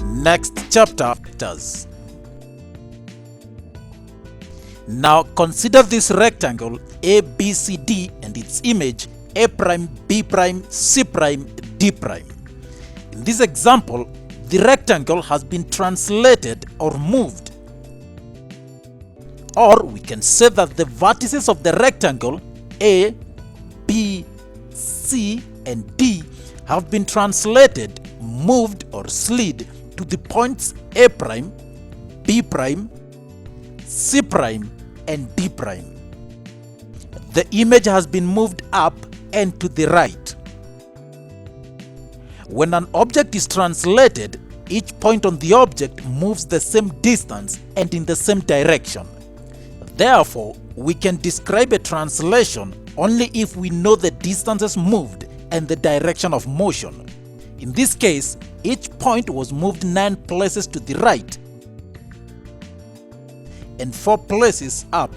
Next chapter, vectors. Now consider this rectangle ABCD and its image A', B', C', D'. In this example, the rectangle has been translated or moved. Or we can say that the vertices of the rectangle A, B, C, and D have been translated, moved, or slid to the points A', B', C', and D'. The image has been moved up and to the right. When an object is translated, each point on the object moves the same distance and in the same direction. Therefore, we can describe a translation only if we know the distances moved and the direction of motion. In this case, each point was moved 9 places to the right and 4 places up.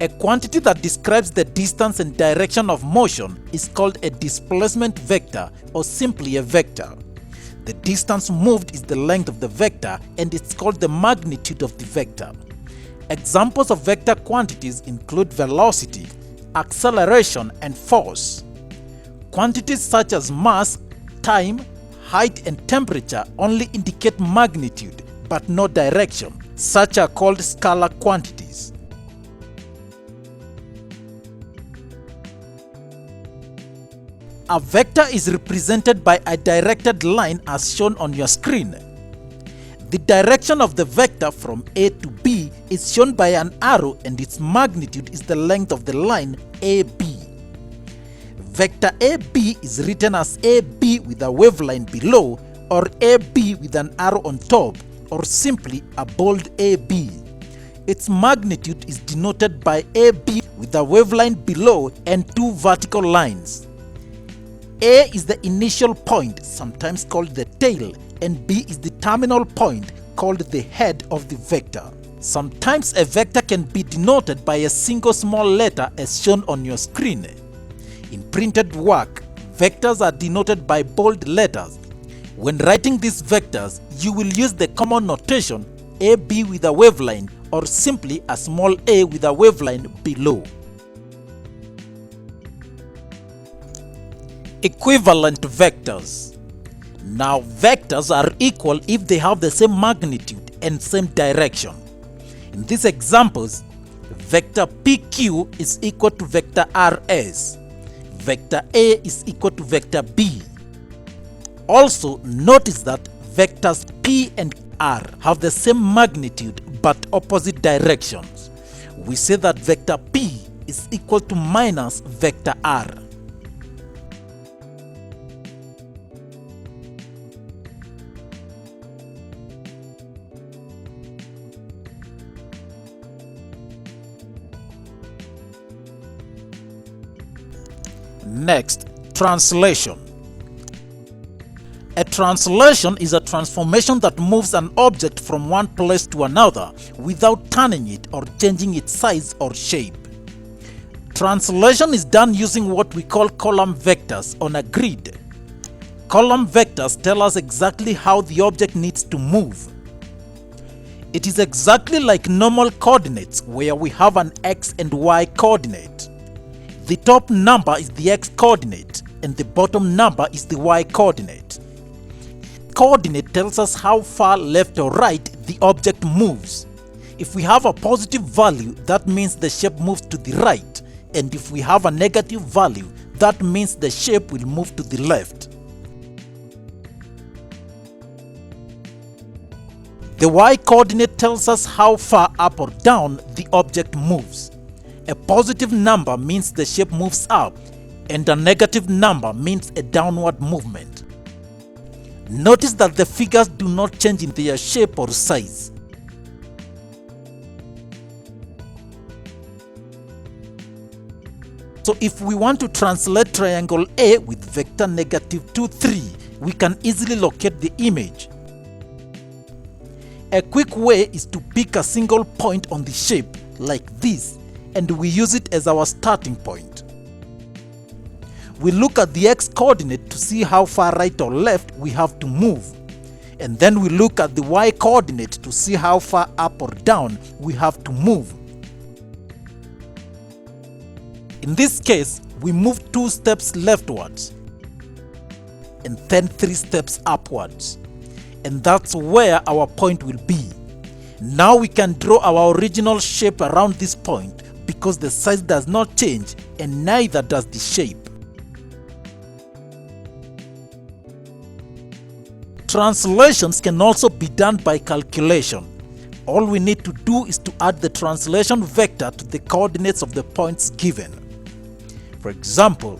A quantity that describes the distance and direction of motion is called a displacement vector, or simply a vector. The distance moved is the length of the vector and it's called the magnitude of the vector. Examples of vector quantities include velocity, acceleration, and force. Quantities such as mass, time, height, and temperature only indicate magnitude but no direction. Such are called scalar quantities. A vector is represented by a directed line as shown on your screen. The direction of the vector from A to B is shown by an arrow and its magnitude is the length of the line AB. Vector AB is written as AB with a waveline below, or AB with an arrow on top, or simply a bold AB. Its magnitude is denoted by AB with a waveline below and 2 vertical lines. A is the initial point, sometimes called the tail, and B is the terminal point, called the head of the vector. Sometimes a vector can be denoted by a single small letter as shown on your screen. In printed work, vectors are denoted by bold letters. When writing these vectors, you will use the common notation AB with a waveline, or simply a small a with a waveline below. Equivalent vectors. Now vectors are equal if they have the same magnitude and same direction. In these examples, vector PQ is equal to vector RS. Vector A is equal to vector B. Also notice that vectors P and R have the same magnitude but opposite directions. We say that vector P is equal to minus vector R. Next, translation. A translation is a transformation that moves an object from one place to another without turning it or changing its size or shape. Translation is done using what we call column vectors on a grid. Column vectors tell us exactly how the object needs to move. It is exactly like normal coordinates where we have an x and y coordinate. The top number is the x coordinate and the bottom number is the y coordinate. Coordinate tells us how far left or right the object moves. If we have a positive value, that means the shape moves to the right, and if we have a negative value, that means the shape will move to the left. The y coordinate tells us how far up or down the object moves. A positive number means the shape moves up, and a negative number means a downward movement. Notice that the figures do not change in their shape or size. So if we want to translate triangle A with vector -2, 3, we can easily locate the image. A quick way is to pick a single point on the shape, like this, and we use it as our starting point. we look at the x-coordinate to see how far right or left we have to move. And then we look at the y-coordinate to see how far up or down we have to move. In this case, we move 2 steps leftwards and then 3 steps upwards. And that's where our point will be. Now we can draw our original shape around this point because the size does not change and neither does the shape. Translations can also be done by calculation. All we need to do is to add the translation vector to the coordinates of the points given. For example,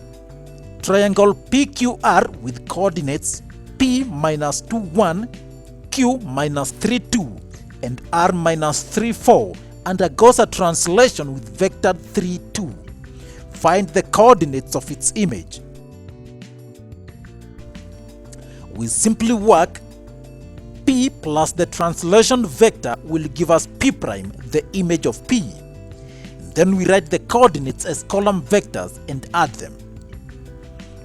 triangle PQR with coordinates P minus 2, 1, Q minus 3, 2, and R minus 3, 4 undergoes a translation with vector 3, 2. Find the coordinates of its image. We simply work. P plus the translation vector will give us P prime, the image of P. Then we write the coordinates as column vectors and add them.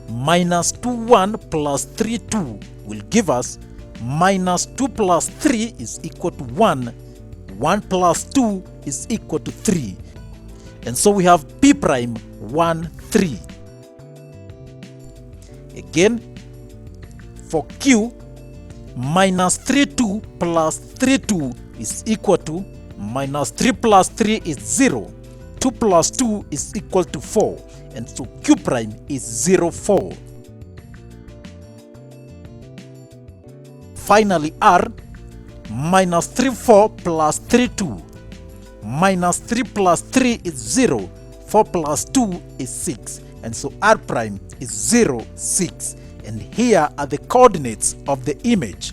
Minus 2, 1 plus 3, 2 will give us minus 2 plus 3 is equal to 1. 1 plus 2 is equal to 3. And so we have P prime 1, 3. Again, for Q, minus 3, 2 plus 3, 2 is equal to minus 3 plus 3 is 0. 2 plus 2 is equal to 4. And so Q prime is 0, 4. Finally, R, minus 3, 4 plus 3, 2. Minus 3 plus 3 is 0. 4 plus 2 is 6. And so R prime is 0, 6. And here are the coordinates of the image.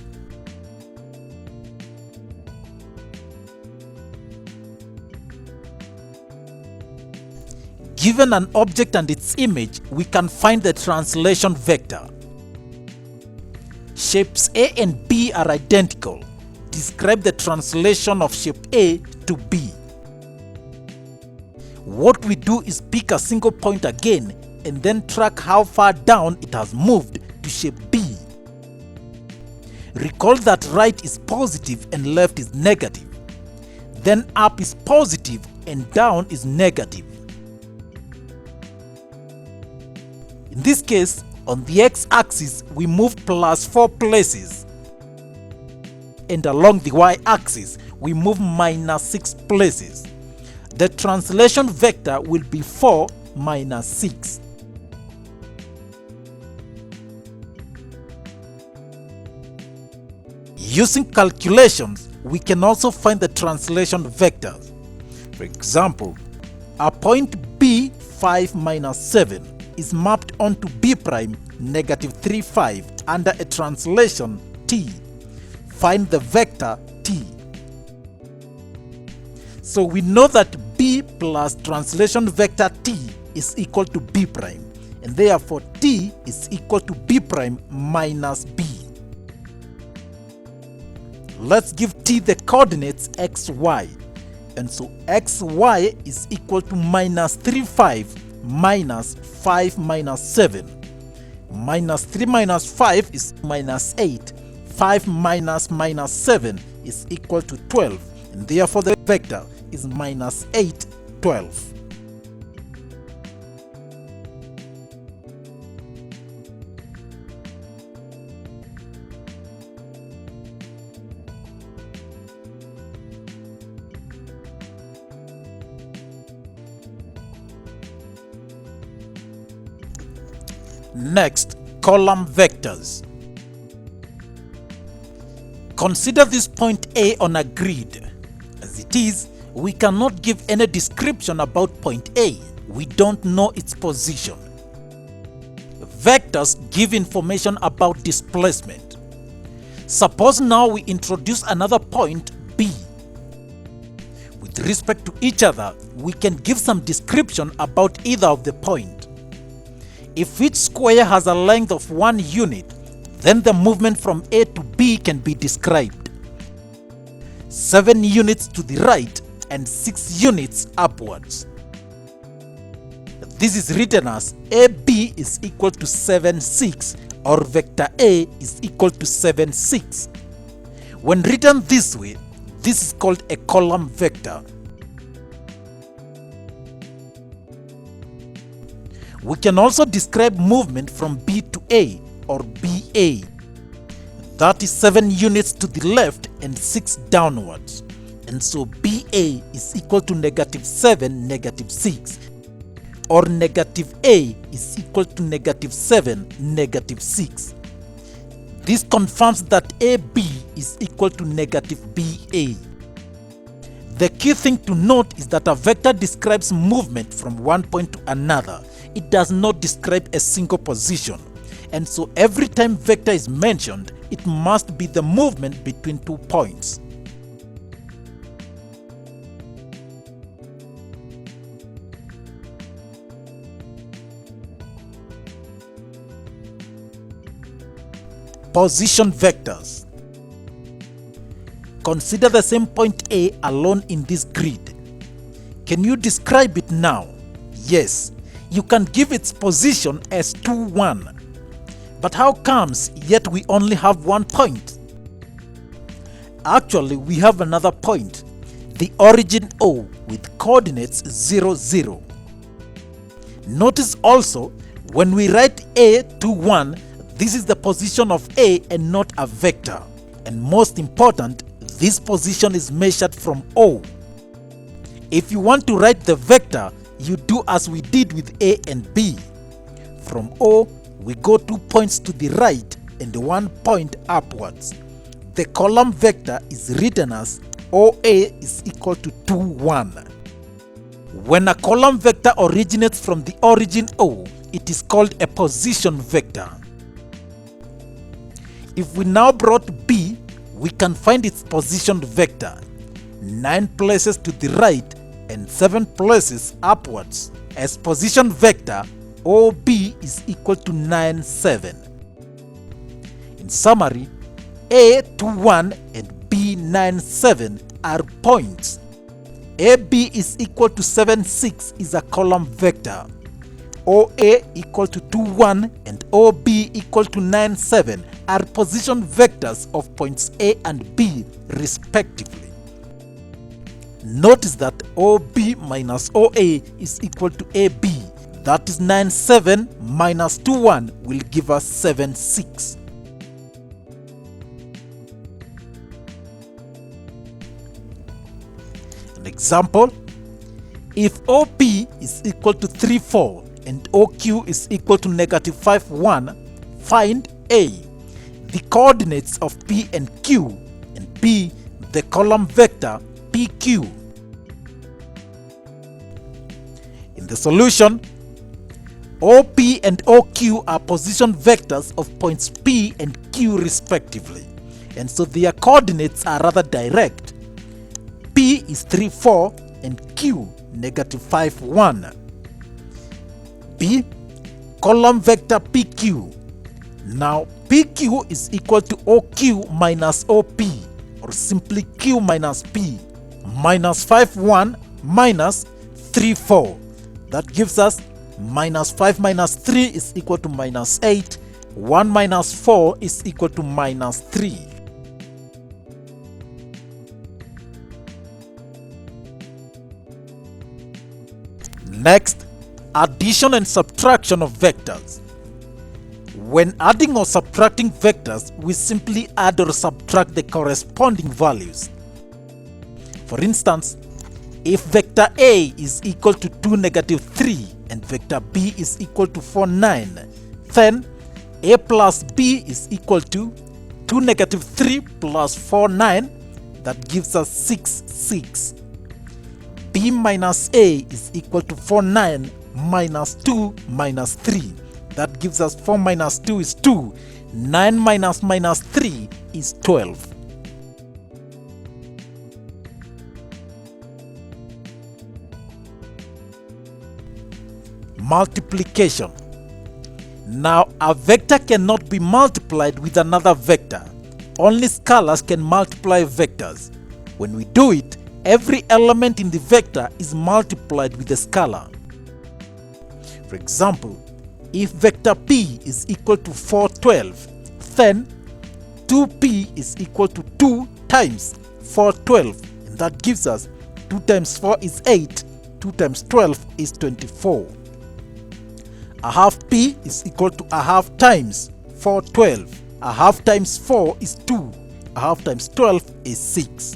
Given an object and its image, we can find the translation vector. Shapes A and B are identical. Describe the translation of shape A to B. What we do is pick a single point again and then track how far down it has moved to shape B. Recall that right is positive and left is negative. Then up is positive and down is negative. In this case, on the x-axis, we moved plus 4 places. And along the y-axis, we move minus 6 places. The translation vector will be 4 minus 6. Using calculations, we can also find the translation vectors. For example, a point B 5 minus 7 is mapped onto B prime negative 3, 5 under a translation T. Find the vector T. So we know that B plus translation vector T is equal to B prime, and therefore T is equal to B prime minus B. Let's give T the coordinates xy, and so xy is equal to minus 3, 5 minus 5 minus 7. Minus 3 minus 5 is minus 8. 5 minus minus 7 is equal to 12, and therefore the vector is minus 8, 12. Next, column vectors. Consider this point A on a grid. As it is, we cannot give any description about point A. We don't know its position. Vectors give information about displacement. Suppose now we introduce another point B. With respect to each other, we can give some description about either of the point. If each square has a length of 1 unit, then the movement from A to B can be described. 7 units to the right and 6 units upwards. This is written as AB is equal to 7, 6, or vector A is equal to 7, 6. When written this way, this is called a column vector. We can also describe movement from B to A, or BA. That is 7 units to the left and 6 downwards. And so BA is equal to -7, -6. Or negative A is equal to -7, -6. This confirms that AB is equal to -BA. The key thing to note is that a vector describes movement from one point to another. It does not describe a single position. And so every time vector is mentioned, it must be the movement between 2 points. Position vectors. Consider the same point A alone in this grid. Can you describe it now? Yes, you can give its position as 2, 1. But how comes yet we only have one point? Actually, we have another point, the origin O with coordinates 0, 0. Notice also, when we write A, 2, 1, this is the position of A and not a vector. And most important, this position is measured from O. If you want to write the vector, you do as we did with A and B. From O, we go 2 points to the right and 1 point upwards. The column vector is written as OA is equal to 2, 1. When a column vector originates from the origin O, it is called a position vector. If we now brought B, we can find its position vector, 9 places to the right and 7 places upwards. As position vector, OB is equal to 9, 7. In summary, A, 2, 1 and B, 9, 7 are points. AB is equal to 7, 6 is a column vector. OA equal to 2, 1 and OB equal to 9, 7 are position vectors of points A and B respectively. Notice that OB minus OA is equal to AB. That is 9, 7 minus 2, 1 will give us 7, 6. An example, if OP is equal to 3, 4 and OQ is equal to -5, 1, find A, the coordinates of P and Q, and B, the column vector PQ. In the solution, OP and OQ are position vectors of points P and Q respectively, and so their coordinates are rather direct. P is 3, 4 and Q -5, 1. B, column vector PQ. Now PQ is equal to OQ minus OP, or simply Q minus P, -5, 1 minus 3, 4. That gives us -5 minus 3 is equal to -8. 1 minus 4 is equal to -3. Next, addition and subtraction of vectors. When adding or subtracting vectors, we simply add or subtract the corresponding values. For instance, if vector A is equal to 2, -3 and vector B is equal to 4, 9, then A plus B is equal to 2, -3 plus 4, 9, that gives us 6, 6. B minus A is equal to 4, 9 minus 2 minus 3. That gives us 4 minus 2 is 2. 9 minus -3 is 12. Multiplication. Now, a vector cannot be multiplied with another vector. Only scalars can multiply vectors. When we do it, every element in the vector is multiplied with a scalar. For example, if vector p is equal to 4, 12, then 2p is equal to 2 times 4, 12, and that gives us 2 times 4 is 8, 2 times 12 is 24. A half p is equal to a half times 4, 12. A half times 4 is 2. A half times 12 is 6.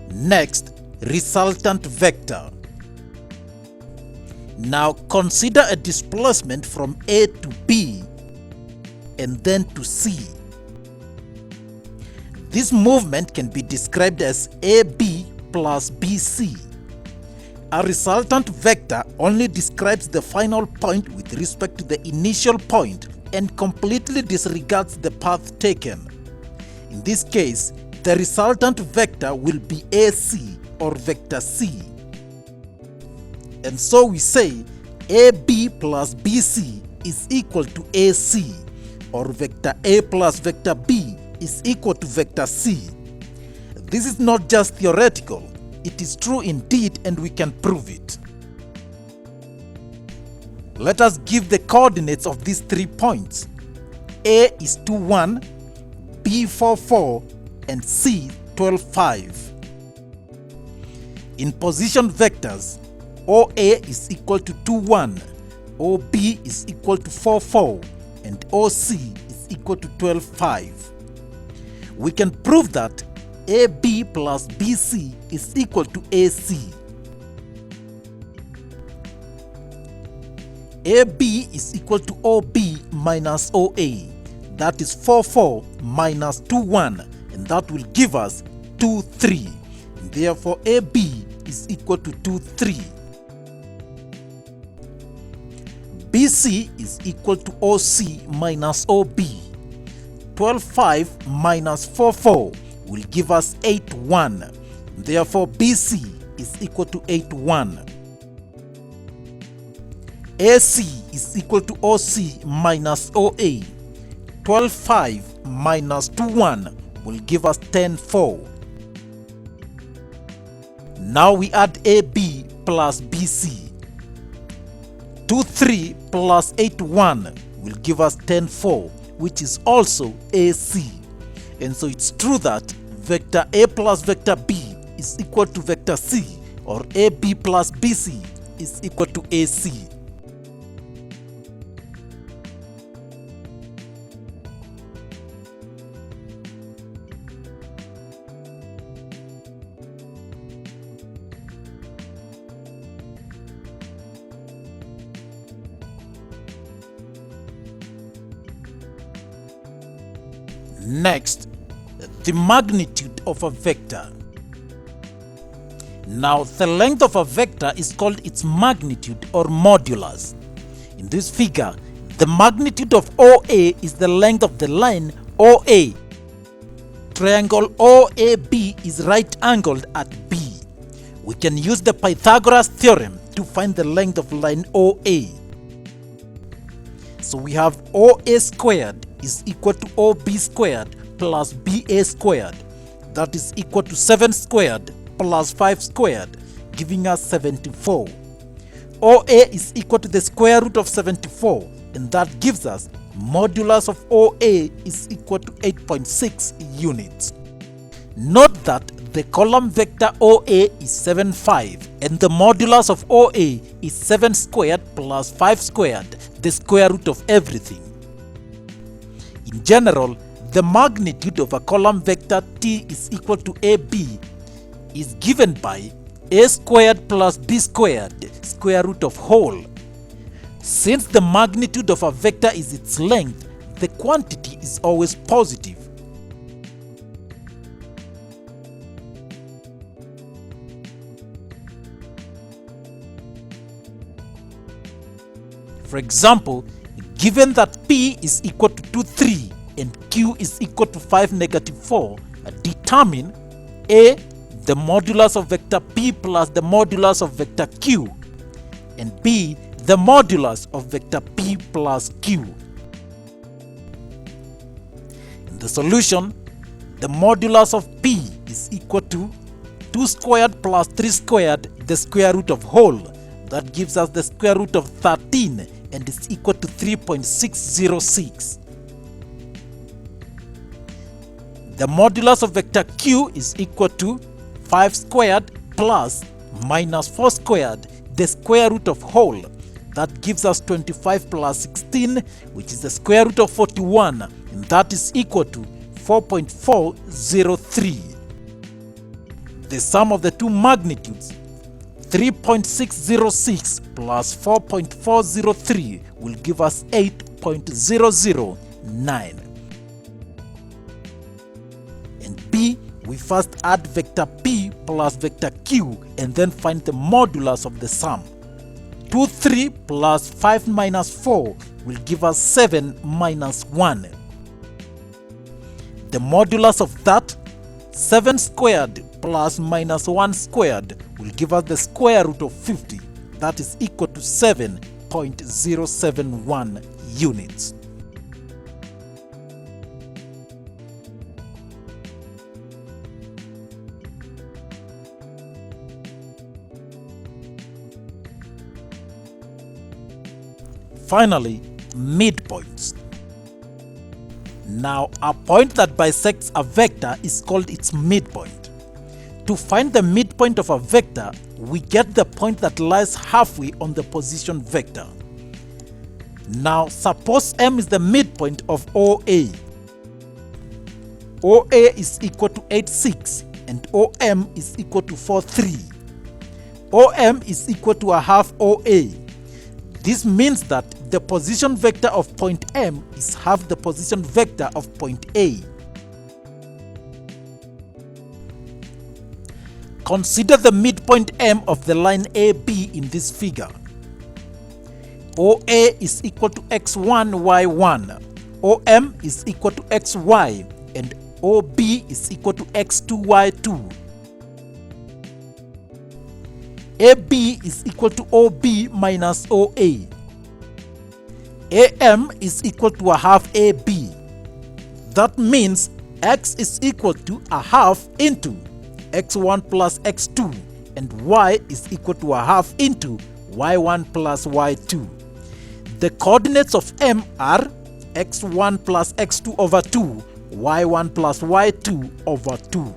Next, resultant vector. Now consider a displacement from A to B and then to C. This movement can be described as AB plus BC. A resultant vector only describes the final point with respect to the initial point and completely disregards the path taken. In this case, the resultant vector will be AC or vector C. And so we say AB plus BC is equal to AC, or vector A plus vector B is equal to vector C. This is not just theoretical, it is true indeed, and we can prove it. Let us give the coordinates of these 3 points. A is 2, 1, B 4, 4, and C 12, 5. In position vectors, OA is equal to 2, 1, OB is equal to 4, 4, and OC is equal to 12, 5. We can prove that AB plus BC is equal to AC. AB is equal to OB minus OA, that is 4, 4 minus 2, 1, and that will give us 2, 3. Therefore, AB is equal to 2, 3. BC is equal to OC minus OB. 12, 5 minus 4, 4 will give us 8, 1. Therefore, BC is equal to 8, 1. AC is equal to OC minus OA. 12, 5 minus 2, 1 will give us 10, 4. Now we add AB plus BC. 2, 3 plus 8, 1 will give us 10, 4, which is also AC. And so it's true that vector A plus vector B is equal to vector C, or AB plus BC is equal to AC. Next, the magnitude of a vector. Now, the length of a vector is called its magnitude or modulus. In this figure, the magnitude of OA is the length of the line OA. Triangle OAB is right angled at B. We can use the Pythagoras theorem to find the length of line OA. So we have OA squared is equal to OB squared plus BA squared. That is equal to 7 squared plus 5 squared, giving us 74. OA is equal to the square root of 74, and that gives us modulus of OA is equal to 8.6 units. Note that the column vector OA is 7, 5, and the modulus of OA is 7 squared plus 5 squared, the square root of everything. In general, the magnitude of a column vector T is equal to AB is given by A squared plus B squared, square root of whole. Since the magnitude of a vector is its length, the quantity is always positive. For example, given that P is equal to 2, 3 and Q is equal to 5, negative 4, determine A, the modulus of vector P plus the modulus of vector Q, and B, the modulus of vector P plus Q. In the solution, The modulus of P is equal to 2 squared plus 3 squared, the square root of whole. That gives us the square root of 13 and is equal to 3.606. The modulus of vector Q is equal to 5 squared plus minus 4 squared, the square root of whole. That gives us 25 plus 16, which is the square root of 41, and that is equal to 4.403. The sum of the two magnitudes, 3.606 plus 4.403, will give us 8.009. And B, we first add vector P plus vector Q and then find the modulus of the sum. 3 plus 5 minus 4 will give us 7 minus 1. The modulus of that, 7 squared plus minus 1 squared, will give us the square root of 50. That is equal to 7.071 units. Finally, midpoints. Now, a point that bisects a vector is called its midpoint. To find the midpoint of a vector, we get the point that lies halfway on the position vector. Now, suppose M is the midpoint of OA. OA is equal to 86 and OM is equal to 43. OM is equal to a half OA. This means that the position vector of point M is half the position vector of point A. Consider the midpoint M of the line AB in this figure. OA is equal to x1, y1. OM is equal to xy and OB is equal to x2, y2. AB is equal to OB minus OA. AM is equal to a half AB. That means X is equal to a half into x1 plus x2 and Y is equal to a half into y1 plus y2. The coordinates of M are x1 plus x2 over 2, y1 plus y2 over 2.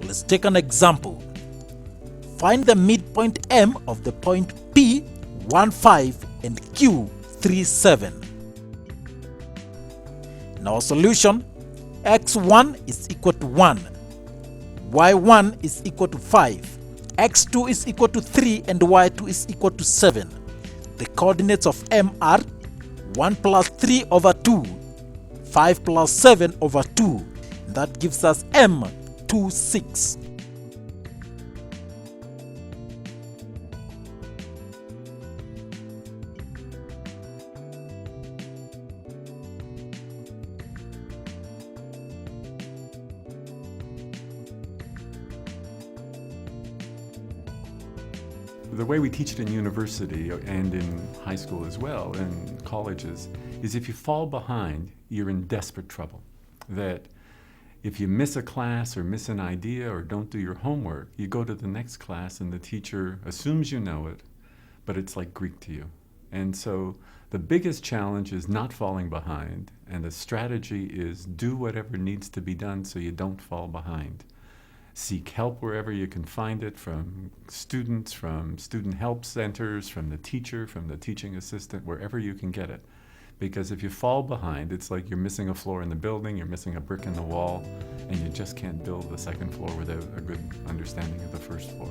Let's take an example. Find the midpoint M of the point P 15 and Q 37. Now solution, x1 is equal to 1, y1 is equal to 5, x2 is equal to 3 and y2 is equal to 7. The coordinates of M are 1 plus 3 over 2, 5 plus 7 over 2. That gives us M 26. The way we teach it in university and in high school as well, and colleges, is if you fall behind, you're in desperate trouble. That if you miss a class or miss an idea or don't do your homework, you go to the next class and the teacher assumes you know it, but it's like Greek to you. And so the biggest challenge is not falling behind, and the strategy is do whatever needs to be done so you don't fall behind. Seek help wherever you can find it, from students, from student help centers, from the teacher, from the teaching assistant, wherever you can get it. Because if you fall behind, it's like you're missing a floor in the building, you're missing a brick in the wall, and you just can't build the second floor without a good understanding of the first floor.